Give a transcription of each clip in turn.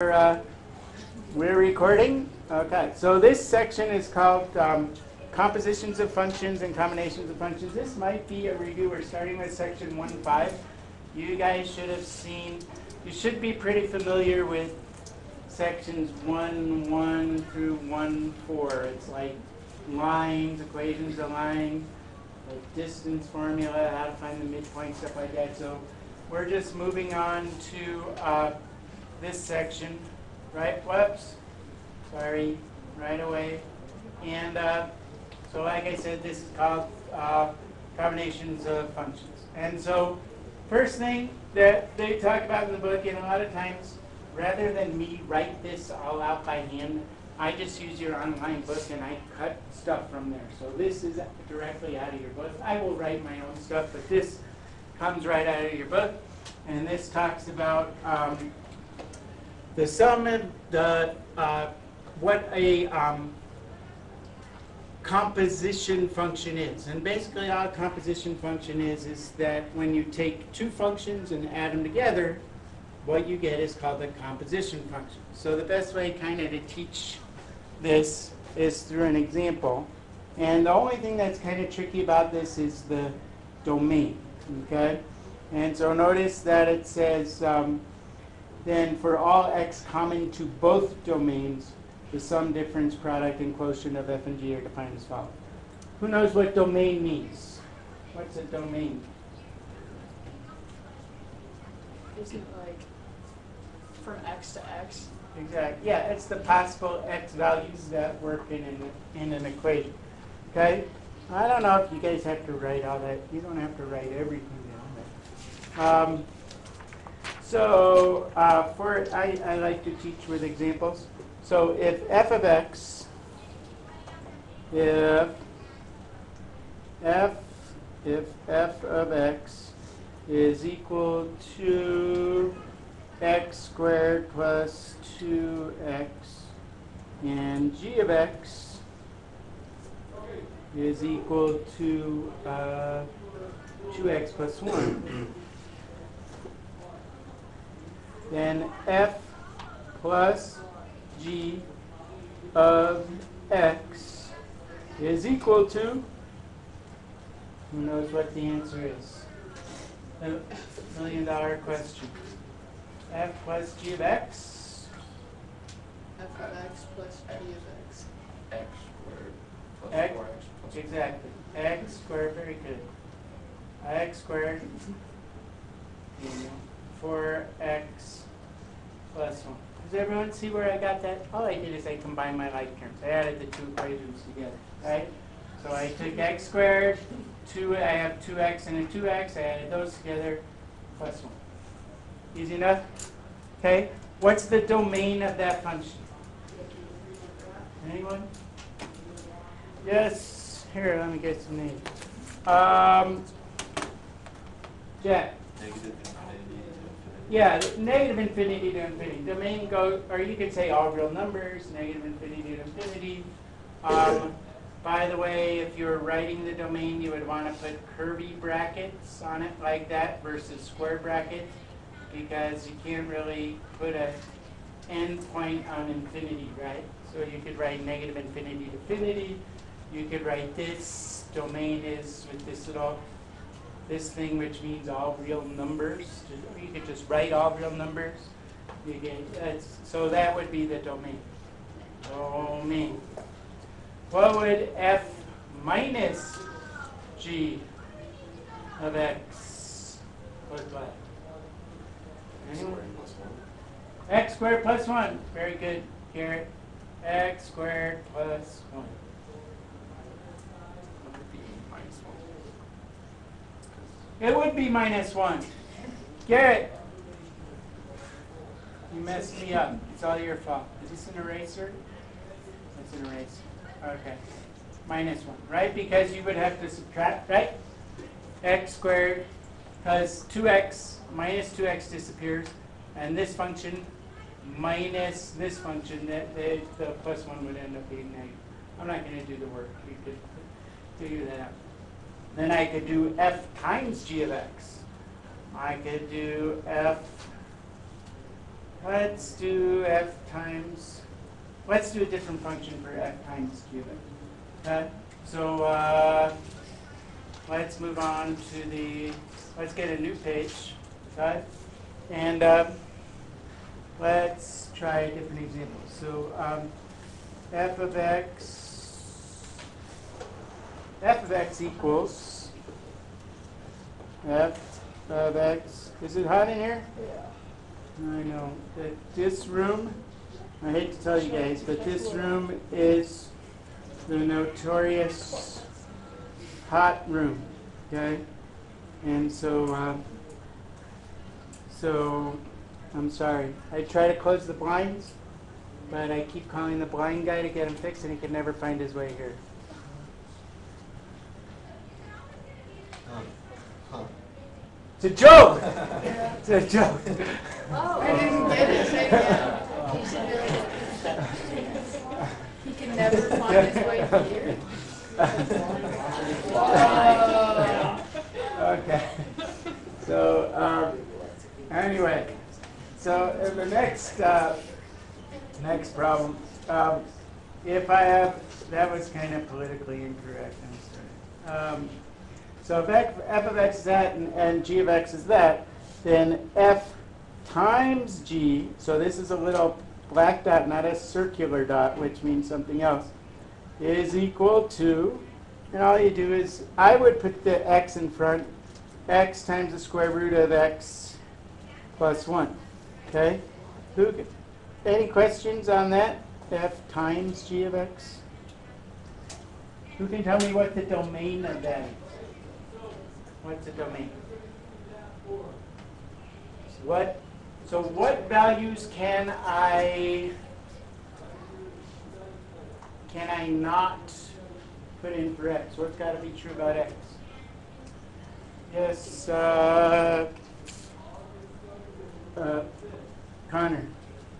We're recording. Okay, so this section is called compositions of functions and combinations of functions. This might be a review. We're starting with section 1.5. You guys should have seen, you should be pretty familiar with sections 1.1 through 1.4. It's like lines, equations of lines, like distance formula, how to find the midpoint, stuff like that. So we're just moving on to this section, right? Whoops, sorry, right away. And so like I said, this is called combinations of functions. And so first thing that they talk about in the book, and a lot of times, rather than me write this all out by hand, I just use your online book and I cut stuff from there. So this is directly out of your book. I will write my own stuff, but this comes right out of your book. And this talks about the sum of the what a composition function is. And basically all a composition function is that when you take two functions and add them together, what you get is called the composition function. So the best way kind of to teach this is through an example. And the only thing that's kind of tricky about this is the domain, okay? And so notice that it says then for all x common to both domains, the sum, difference, product, and quotient of f and g are defined as follows. Who knows what domain means? What's a domain? Isn't it like from x to x? Exactly. Yeah, it's the possible x values that work in an equation. Okay? I don't know if you guys have to write all that. You don't have to write everything down. So I like to teach with examples. So if f of x, if f of x is equal to x squared plus 2x, and g of x is equal to 2x plus 1, then f plus g of x is equal to, who knows what the answer is? The million-dollar question. F plus g of x. F of x plus g of x. X squared plus X, 4x plus exactly. X squared, very good. X squared, 4x plus 1. Does everyone see where I got that? All I did is I combined my like terms. I added the two equations together, right? So I took x squared, I have 2x and a 2x, I added those together, plus 1. Easy enough? Okay, what's the domain of that function? Anyone? Yes, here, let me get some names. Jack. negative infinity to infinity. Yeah, negative infinity to infinity. Domain goes, or you could say all real numbers, negative infinity to infinity. By the way, if you're writing the domain, you would want to put curvy brackets on it like that versus square brackets, because you can't really put an end point on infinity, right? So you could write negative infinity to infinity. You could write this domain is with this thing, which means all real numbers. You could just write all real numbers. So that would be the domain. Domain. What would f minus g of x look like? Anyone? Squared plus 1. X squared plus 1. Very good, Garrett. X squared plus 1. That would be minus 1. It would be minus 1. Garrett, you messed me up. It's all your fault. Is this an eraser? It's an eraser. Okay. Minus 1, right? Because you would have to subtract, right? X squared, because 2x minus 2x disappears, and this function minus this function, the plus 1 would end up being negative. I'm not going to do the work. You could figure that out. Then I could do f times g of x. I could do f let's do f times, let's do a different function for f times q. Okay, so let's move on to the, let's get a new page. Okay, and let's try a different example. So f of x equals f of x. Is it hot in here? Yeah. I know that this room, I hate to tell you guys, but this room is the notorious hot room, okay? And so, I'm sorry. I try to close the blinds, but I keep calling the blind guy to get him fixed, and he can never find his way here. It's a joke! It's a joke. Oh, I didn't get it. Say it again. He should be like, he can never find his way here. Wow. Okay. So, anyway, so in the next problem, if I have, that was kind of politically incorrect, I'm sorry. So if f of x is that and g of x is that, then f times g, so this is a little black dot, not a circular dot, which means something else, is equal to, and all you do is, I would put the x in front, x times the square root of x plus 1. Okay? Any questions on that? F times g of x? Who can tell me what the domain of that is? What's the domain? So what values can I not put in for x? What's got to be true about x? Yes, Connor.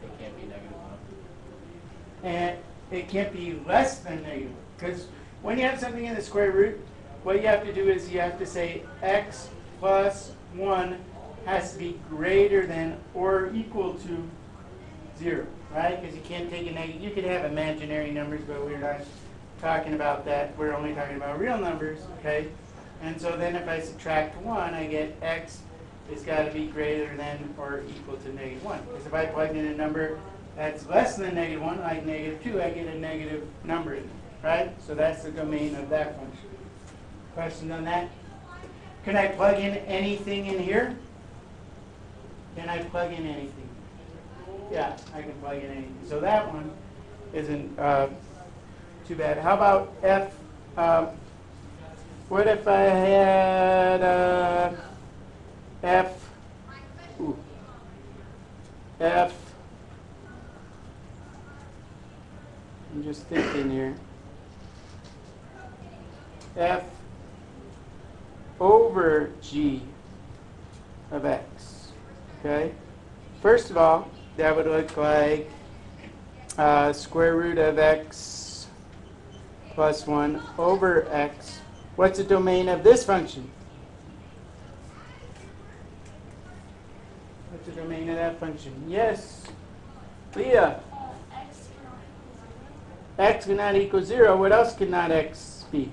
It can't be -1. And it can't be less than negative. Because when you have something in the square root, what you have to do is you have to say x plus 1 has to be greater than or equal to 0, right? Because you can't take a negative. You could have imaginary numbers, but we're not talking about that. We're only talking about real numbers, okay? And so then if I subtract 1, I get x has got to be greater than or equal to -1. Because if I plug in a number that's less than -1, like -2, I get a negative number in there, right? So that's the domain of that function. Questions on that? Can I plug in anything in here? Can I plug in anything? Yeah, I can plug in anything. So that one isn't too bad. How about f? What if I had f? F. I'm just thinking here. F over g of x. Okay? First of all, that would look like square root of x plus 1 over x. What's the domain of this function? What's the domain of that function? Yes. Leah. X cannot equal 0. What else cannot x be?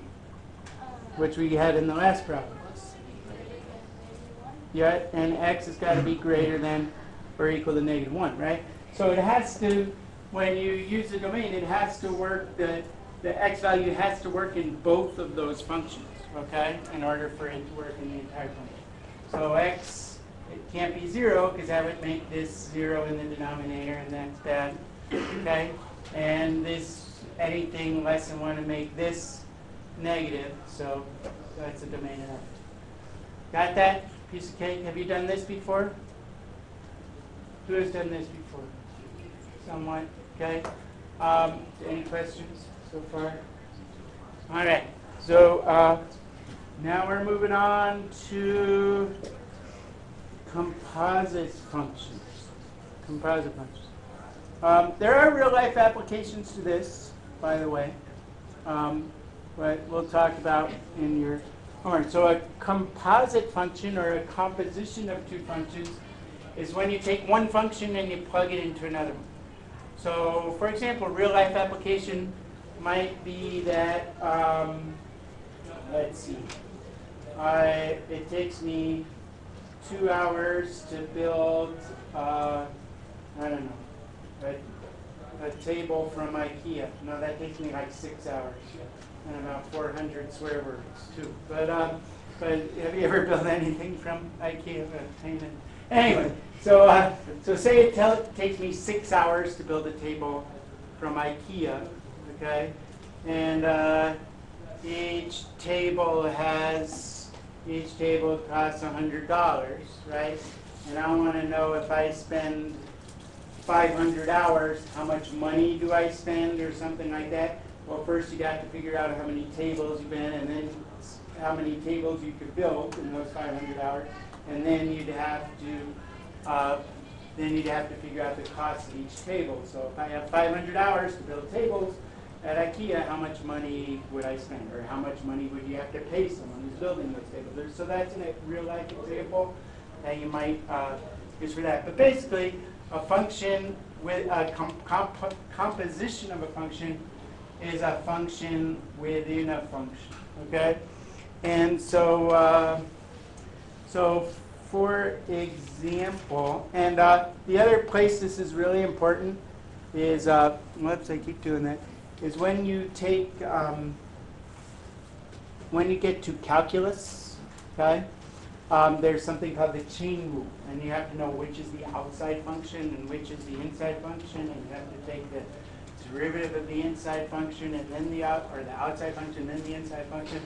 Which we had in the last problem. Yeah, and x has got to be greater than or equal to -1, right? So it has to, when you use the domain, it has to work, the x value has to work in both of those functions, okay, in order for it to work in the entire function. So x, it can't be 0 because that would make this 0 in the denominator, and that's bad, okay? And this, anything less than 1 to make this negative, so that's the domain of that. Got that? Piece of cake. Have you done this before? Who has done this before? Somewhat. Okay. Any questions so far? All right. So now we're moving on to composite functions. Composite functions. There are real life applications to this, by the way. But we'll talk about in your homework. So a composite function, or a composition of two functions, is when you take one function and you plug it into another one. So, for example, real life application might be that, let's see, it takes me 2 hours to build, I don't know, a table from IKEA. No, that takes me like 6 hours and about 400 swear words too. But have you ever built anything from IKEA? Anyway, so say it takes me 6 hours to build a table from IKEA, okay? And each table costs $100, right? And I want to know if I spend 500 hours, how much money do I spend or something like that? Well, first you got to figure out how many tables you've been, and then how many tables you could build in those 500 hours, and then you'd have to figure out the cost of each table. So if I have 500 hours to build tables at IKEA, how much money would I spend, or how much money would you have to pay someone who's building those tables? So that's a real life example that you might use for that. But basically, a function with a composition of a function is a function within a function. Okay, and so for example, and the other place this is really important is whoops, I keep doing that. Is when you take when you get to calculus, okay. There's something called the chain rule, and you have to know which is the outside function and which is the inside function, and you have to take the derivative of the inside function and then the outside function and then the inside function,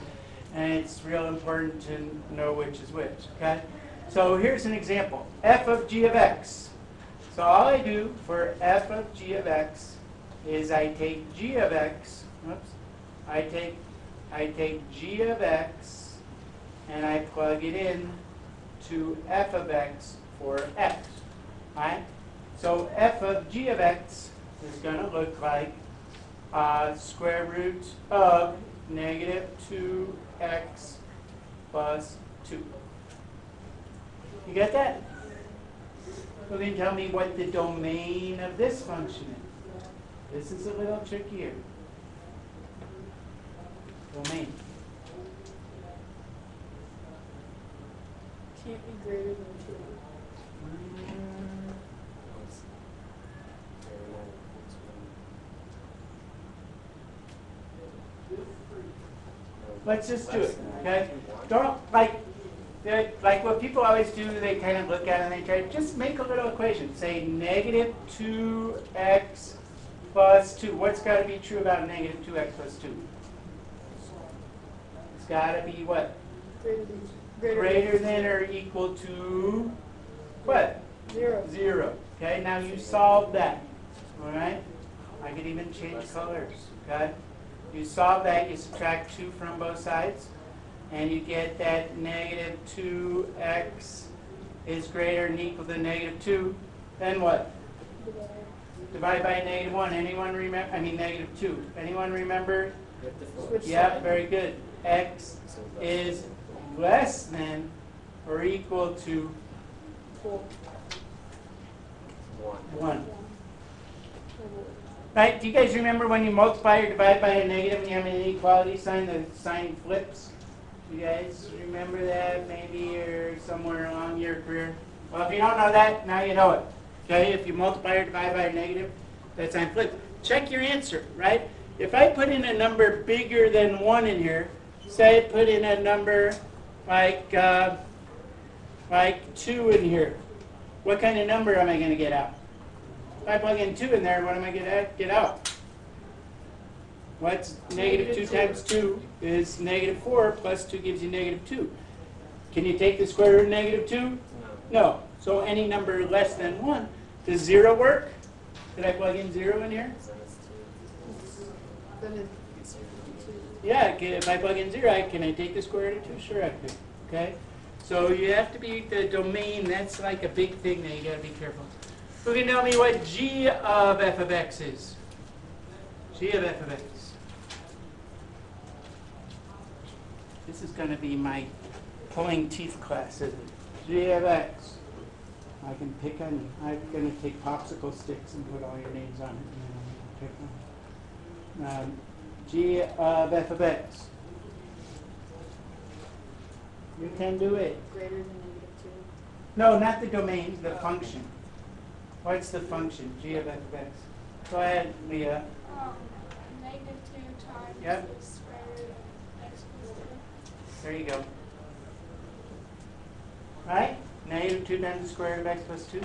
and it's real important to know which is which. Okay, so here's an example: f of g of x. So all I do for f of g of x is I take g of x. Whoops, I take g of x. And I plug it in to f of x for x, right? So f of g of x is going to look like square root of negative 2x plus 2. You get that? So then tell me what the domain of this function is. This is a little trickier. Domain. Can't be greater than 2. Let's just do it, okay? Don't, like what people always do, they kind of look at it and they try to just make a little equation. Say negative 2x plus 2. What's got to be true about negative 2x plus 2? It's got to be what? Greater than or equal to what? 0. 0. Okay, now you solve that. All right? I could even change colors. Okay? You solve that, you subtract 2 from both sides, and you get that negative 2x is greater than equal to negative 2. Then what? Divide by negative 1. Anyone remember? I mean negative 2. Anyone remember? Yeah, very good. X is less than or equal to 1. Right? Do you guys remember when you multiply or divide by a negative and you have an inequality sign, the sign flips? Do you guys remember that maybe or somewhere along your career? Well, if you don't know that, now you know it. Okay? If you multiply or divide by a negative, that sign flips. Check your answer, right? If I put in a number bigger than 1 in here, say I put in a number like 2 in here, what kind of number am I going to get out? If I plug in 2 in there, what am I going to get out? What's negative 2 times 2 is negative 4, plus 2 gives you negative 2. Can you take the square root of negative 2? No. So any number less than 1. Does 0 work? Did I plug in 0 in here? Yeah, if I plug in 0, can I take the square root of 2? Sure I can. Okay? So you have to be, the domain, that's like a big thing that you got to be careful. Who can tell me what g of f of x is? G of f of x. This is going to be my pulling teeth class, isn't it? G of x. I can pick on you. I'm going to take popsicle sticks and put all your names on it, and then I'm going to pick one. G of f of x. You can do it. Greater than -2. No, not the domain, the function. What's the function? G of f of x. Go ahead, Leah. -2 times Yep. the square root of x plus 2. There you go. Right? -2 times the square root of x plus 2.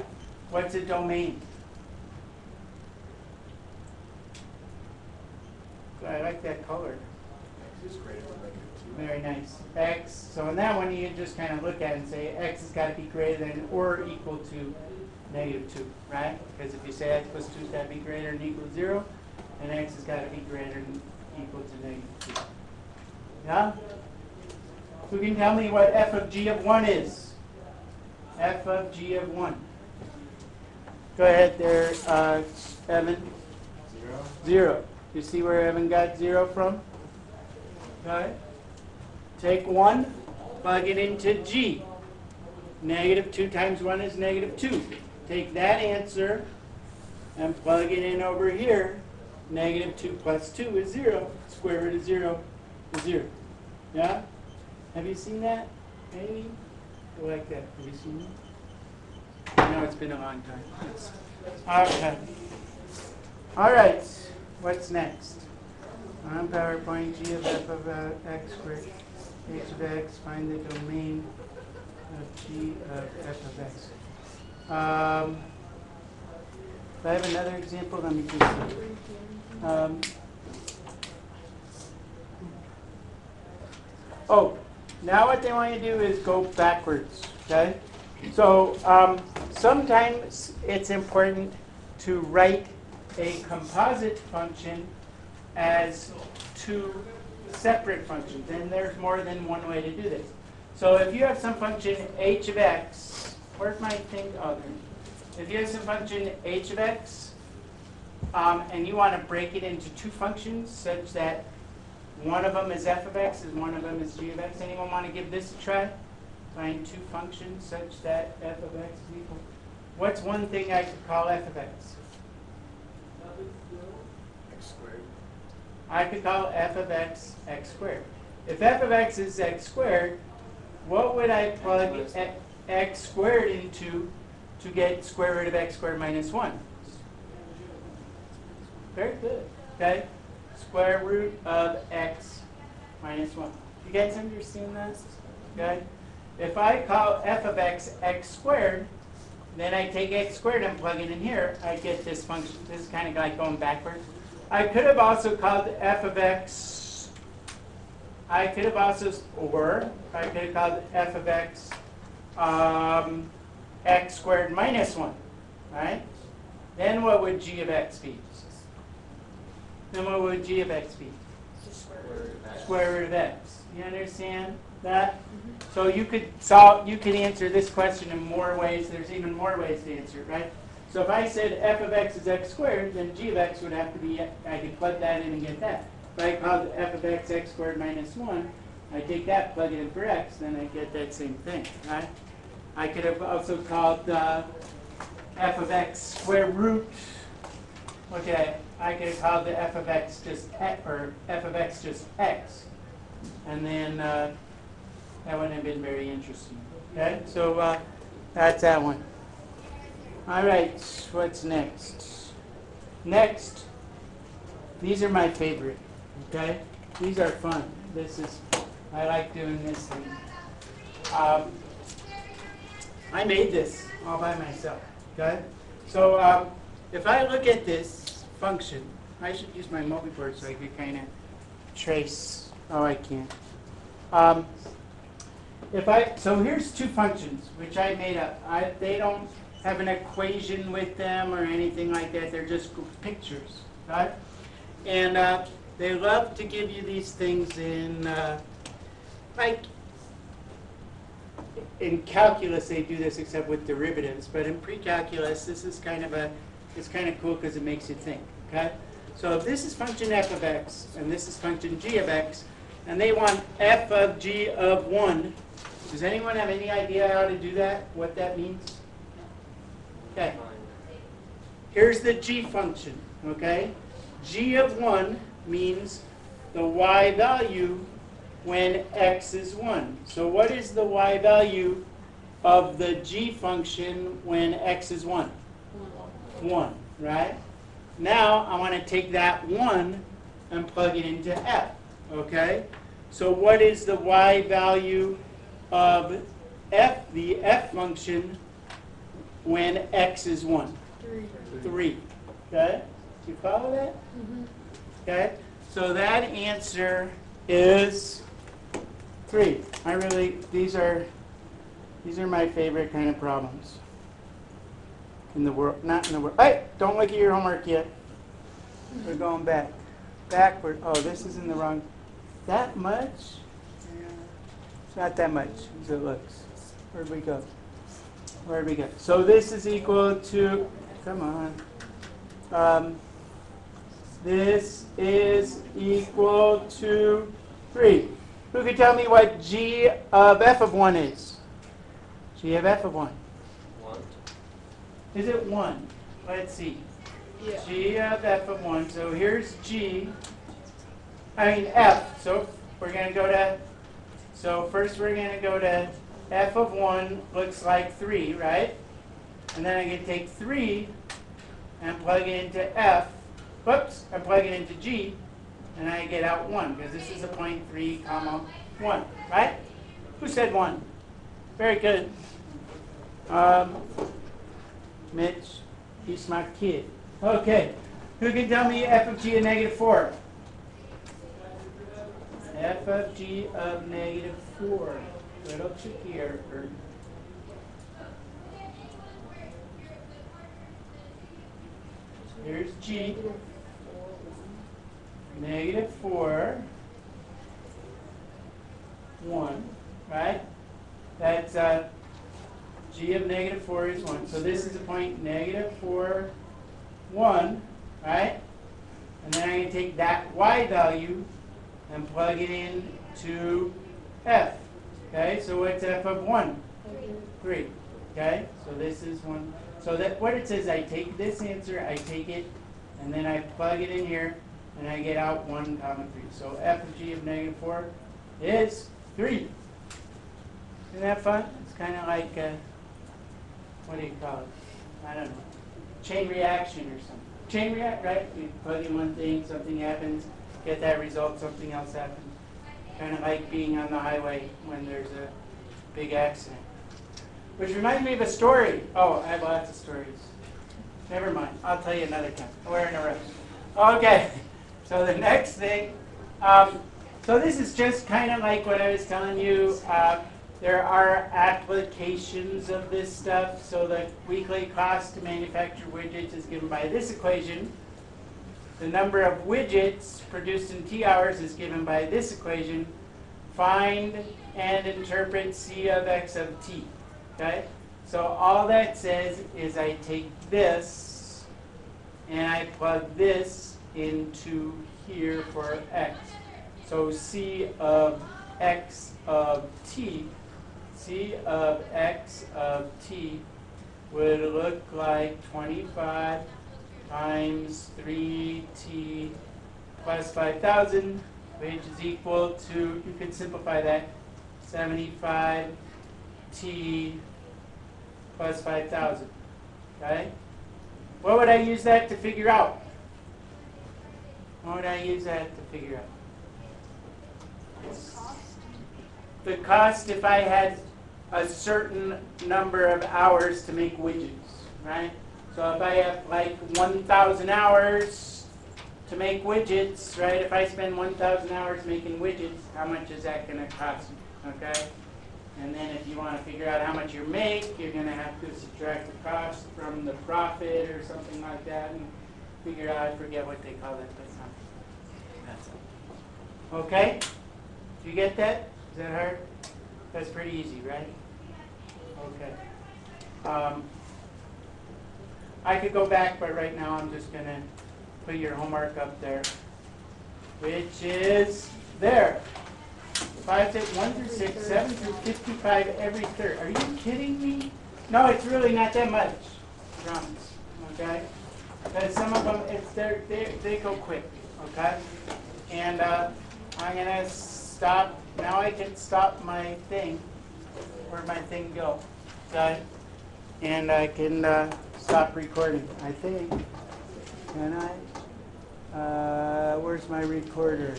What's the domain? I like that color. X is greater than -2. Very nice. X. So in that one, you can just kind of look at it and say x has got to be greater than or equal to -2, right? Because if you say x plus 2 has got to be greater than or equal to 0, then x has got to be greater than or equal to -2. Yeah? Who can tell me what f of g of 1 is? F of g of 1. Go ahead there, Evan. 0. 0. You see where Evan got 0 from? Okay. Take 1, plug it into g. -2 times 1 is -2. Take that answer and plug it in over here. -2 plus 2 is 0. Square root of 0 is 0. Yeah? Have you seen that? Maybe? I like that. Have you seen that? I know it's been a long time. Okay. All right. What's next? On PowerPoint, G of f of x squared, h of x, find the domain of G of f of x. If I have another example, let me just see. Now what they want you to do is go backwards, okay? So sometimes it's important to write a composite function as two separate functions, and there's more than one way to do this. So if you have some function h of x, where's my thing? Oh, there. If you have some function h of x, and you want to break it into two functions such that one of them is f of x and one of them is g of x, anyone want to give this a try? Find two functions such that f of x is equal. What's one thing I could call f of x? X squared. I could call f of x x squared. If f of x is x squared, what would I plug x squared into to get square root of x squared minus 1? Very good. Okay? Square root of x minus 1. You guys understand that? Okay? If I call f of x x squared, then I take x squared and plug it in here, I get this function. This is kind of like going backwards. I could have also called f of x, I could have also, or I could have called f of x x squared minus 1, right? Then what would g of x be? Then what would g of x be? Square root of x. You understand that? So you could solve, you could answer this question in more ways. There's even more ways to answer it, right? So if I said f of x is x squared, then g of x would have to be, I could plug that in and get that. If I called f of x x squared minus 1, I take that, plug it in for x, then I get that same thing, right? I could have also called f of x square root. Okay, I could have called the f of x just x, or f of x just x. And then that wouldn't have been very interesting. Okay, so that's that one. All right, what's next? Next, these are my favorite. Okay, these are fun. This is, I like doing this thing. I made this all by myself. Okay, so if I look at this function, I should use my multiboard so I could kind of trace. Oh, I can't. So here's two functions which I made up. They don't have an equation with them or anything like that. They're just pictures, right? And they love to give you these things in, like, in calculus they do this except with derivatives, but in pre-calculus this is kind of it's kind of cool because it makes you think, okay? So if this is function f of x and this is function g of x, and they want f of g of 1, does anyone have any idea how to do that, what that means? Okay. Here's the g function, okay? G of 1 means the y value when x is 1. So what is the y value of the g function when x is 1? 1, right? Now I want to take that 1 and plug it into f, okay? So what is the y value of f, the f function, when x is 1? 3. Okay? Do you follow that? Okay? So that answer is 3. These are my favorite kind of problems in the world, not in the world. Hey, don't look at your homework yet. We're going back. Backward. Oh, this is in the wrong. That much? Yeah. It's not that much as it looks. Where'd we go? Where'd we go? So this is equal to, come on. This is equal to 3. Who can tell me what g of f of 1 is? G of f of 1. 1. Is it 1? Let's see. Yeah. G of f of 1. So here's f. So we're going to go to, so first we're going to go to f of 1 looks like 3, right? And then I can take 3 and plug it into f. Whoops, I plug it into g, and I get out 1, because this is a point 3, comma 1, right? Who said 1? Very good. Mitch, he's my kid. Okay, who can tell me f of g of negative 4? F of g of negative 4. Little trickier. Here's g. Negative 4. 1. Right? That's g of negative 4 is 1. So this is a point negative 4, 1. Right? And then I can take that y value and plug it in to f. Okay, so what's f of 1? 3. Okay, so this is 1. So that what it says, I take this answer, I take it, and then I plug it in here, and I get out 1 comma 3. So f of g of negative 4 is 3. Isn't that fun? It's kind of like, what do you call it? I don't know. Chain reaction or something. Chain react, right? You plug in one thing, something happens, get that result, something else happens. Kind of like being on the highway when there's a big accident. Which reminds me of a story. Oh, I have lots of stories. Never mind. I'll tell you another time. We're in a rush. Okay. So the next thing. So this is just kind of like what I was telling you. There are applications of this stuff. So the weekly cost to manufacture widgets is given by this equation. The number of widgets produced in T hours is given by this equation. Find and interpret C of X of T. Okay? So all that says is I take this and I plug this into here for X. So C of X of T, C of X of T would look like 25 times 3t plus 5,000, which is equal to, you can simplify that, 75t plus 5,000. Okay? What would I use that to figure out? What would I use that to figure out? The cost if I had a certain number of hours to make widgets, right? So if I have like 1,000 hours to make widgets, right? If I spend 1,000 hours making widgets, how much is that going to cost me? Okay? And then if you want to figure out how much you make, you're going to have to subtract the cost from the profit or something like that and figure out, I forget what they call it, but that's it. Okay? Do you get that? Is that hard? That's pretty easy, right? Okay. I could go back, but right now I'm just going to put your homework up there, which is there. 1 through 6, 7 through 55 every third. Are you kidding me? No, it's really not that much. drums, okay? Because some of them, they go quick, okay? And I'm gonna stop. Now I can stop my thing. Where'd my thing go? Okay? And I can stop recording. I think. Can I? Where's my recorder?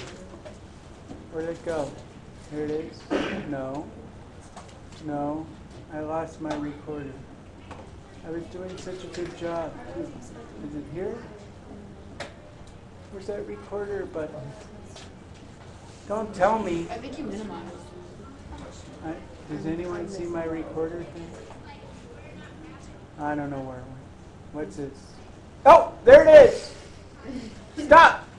Where'd it go? Here it is. No. No. I lost my recorder. I was doing such a good job. Is it here? Where's that recorder button? Don't tell me. I think you minimized. Does anyone see my recorder thing? I don't know where it went. What's this? Oh, there it is. Stop.